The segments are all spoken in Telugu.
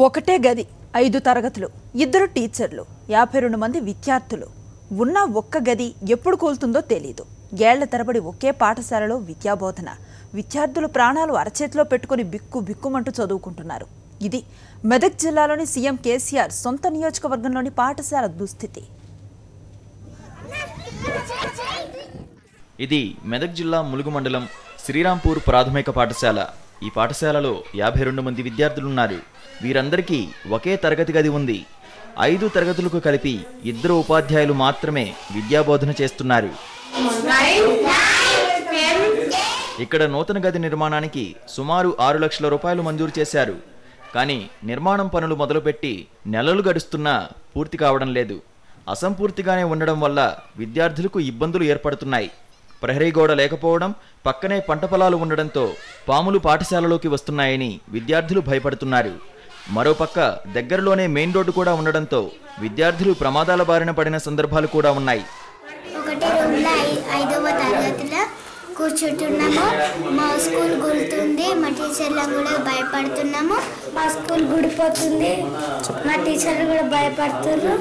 ఒకటే గది 5 తరగతులు, 2 టీచర్లు, 52 మంది విద్యార్థులు ఉన్న ఒక్క గది ఎప్పుడు కూలుతుందో తెలియదు. ఏళ్ల తరబడి ఒకే పాఠశాలలో విద్యాబోధన. విద్యార్థుల ప్రాణాలు అరచేతిలో పెట్టుకుని బిక్కుమంటూ చదువుకుంటున్నారు. ఇది మెదక్ జిల్లాలోని సీఎం కేసీఆర్ సొంత నియోజకవర్గంలోని పాఠశాల దుస్థితి. ఇది మెదక్ జిల్లా ములుగు మండలం శ్రీరాంపూర్ ప్రాథమిక పాఠశాల. ఈ పాఠశాలలో 52 మంది విద్యార్థులున్నారు. వీరందరికీ ఒకే తరగతి గది ఉంది. 5 తరగతులకు కలిపి 2 ఉపాధ్యాయులు మాత్రమే విద్యాబోధన చేస్తున్నారు. ఇక్కడ నూతన గది నిర్మాణానికి సుమారు 6 లక్షల రూపాయలు మంజూరు చేశారు. కానీ నిర్మాణం పనులు మొదలుపెట్టి నెలలు గడుస్తున్నా పూర్తి కావడం లేదు. అసంపూర్తిగానే ఉండడం వల్ల విద్యార్థులకు ఇబ్బందులు ఏర్పడుతున్నాయి. ప్రహరీ గోడ లేకపోవడం, పక్కనే పంట పొలాలు ఉండడంతో పాములు పాఠశాలలోకి వస్తున్నాయని విద్యార్థులు భయపడుతున్నారు. మరోపక్క దగ్గరలోనే మెయిన్ రోడ్డు కూడా ఉండడంతో విద్యార్థులు ప్రమాదాల బారిన పడిన సందర్భాలు కూడా ఉన్నాయి. ఒకటి రూమ్లో 5వ తరగతిలో కూర్చుంటున్నాము. మా స్కూల్ గుర్తుంది, మా టీచర్లకు కూడా భయపడుతున్నాము. మా స్కూల్ గుడిపోతుంది, మా టీచర్లు కూడా భయపడుతున్నారు.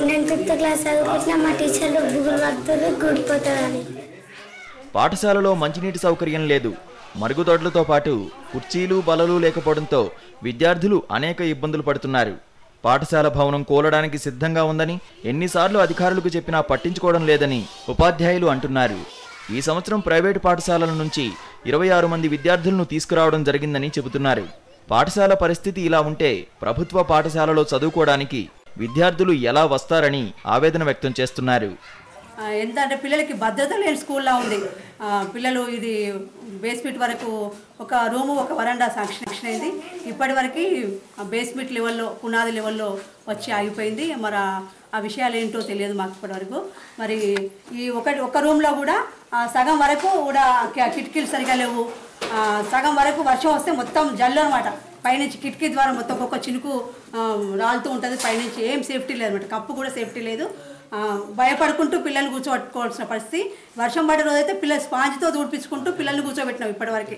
నేను 5th క్లాస్ చదువుకుంటున్నా, మా టీచర్లు బుగులు పడుతున్నారు గుడిపోతారని. పాఠశాలలో మంచినీటి సౌకర్యం లేదు. మరుగుదొడ్లతో పాటు కుర్చీలు బలలు లేకపోవడంతో విద్యార్థులు అనేక ఇబ్బందులు పడుతున్నారు. పాఠశాల భవనం కూలడానికి సిద్ధంగా ఉందని ఎన్నిసార్లు అధికారులకు చెప్పినా పట్టించుకోవడం లేదని ఉపాధ్యాయులు అంటున్నారు. ఈ సంవత్సరం ప్రైవేటు పాఠశాలల నుంచి 26 మంది విద్యార్థులను తీసుకురావడం జరిగిందని చెబుతున్నారు. పాఠశాల పరిస్థితి ఇలా ఉంటే ప్రభుత్వ పాఠశాలలో చదువుకోవడానికి విద్యార్థులు ఎలా వస్తారని ఆవేదన వ్యక్తం చేస్తున్నారు. ఎంత అంటే పిల్లలకి భద్రత లేని స్కూల్లా ఉంది. పిల్లలు ఇది బేస్మెంట్ వరకు ఒక రూము, ఒక వరండా శాంక్షన్ అయింది. ఇప్పటి వరకు బేస్మెంట్ లెవెల్లో, పునాది లెవెల్లో వచ్చి ఆగిపోయింది. మరి ఆ విషయాలు ఏంటో తెలియదు మాకు ఇప్పటి వరకు. మరి ఈ ఒక రూమ్లో కూడా సగం వరకు కూడా కిటికీలు సరిగా లేవు. సగం వరకు వర్షం వస్తే మొత్తం జల్లు అనమాట. పైనుంచి కిటికీ ద్వారా మొత్తం ఒక్కొక్క చినుకు రాలుతూ ఉంటుంది. పైనుంచి ఏం సేఫ్టీ లేదు అనమాట. కప్పు కూడా సేఫ్టీ లేదు. భయపడుకుంటూ పిల్లల్ని కూర్చోబెట్టుకోవాల్సిన పరిస్థితి. వర్షం పడే రోజైతే పిల్లలు స్పాంజ్తో దూడిపించుకుంటూ పిల్లల్ని కూర్చోబెట్టినాం ఇప్పటివరకు.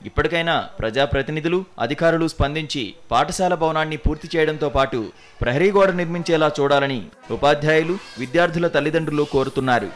ఇప్పటికైనా ప్రజాప్రతినిధులు, అధికారులు స్పందించి పాఠశాల భవనాన్ని పూర్తి చేయడంతో పాటు ప్రహరీ గోడ నిర్మించేలా చూడాలని ఉపాధ్యాయులు, విద్యార్థుల తల్లిదండ్రులు కోరుతున్నారు.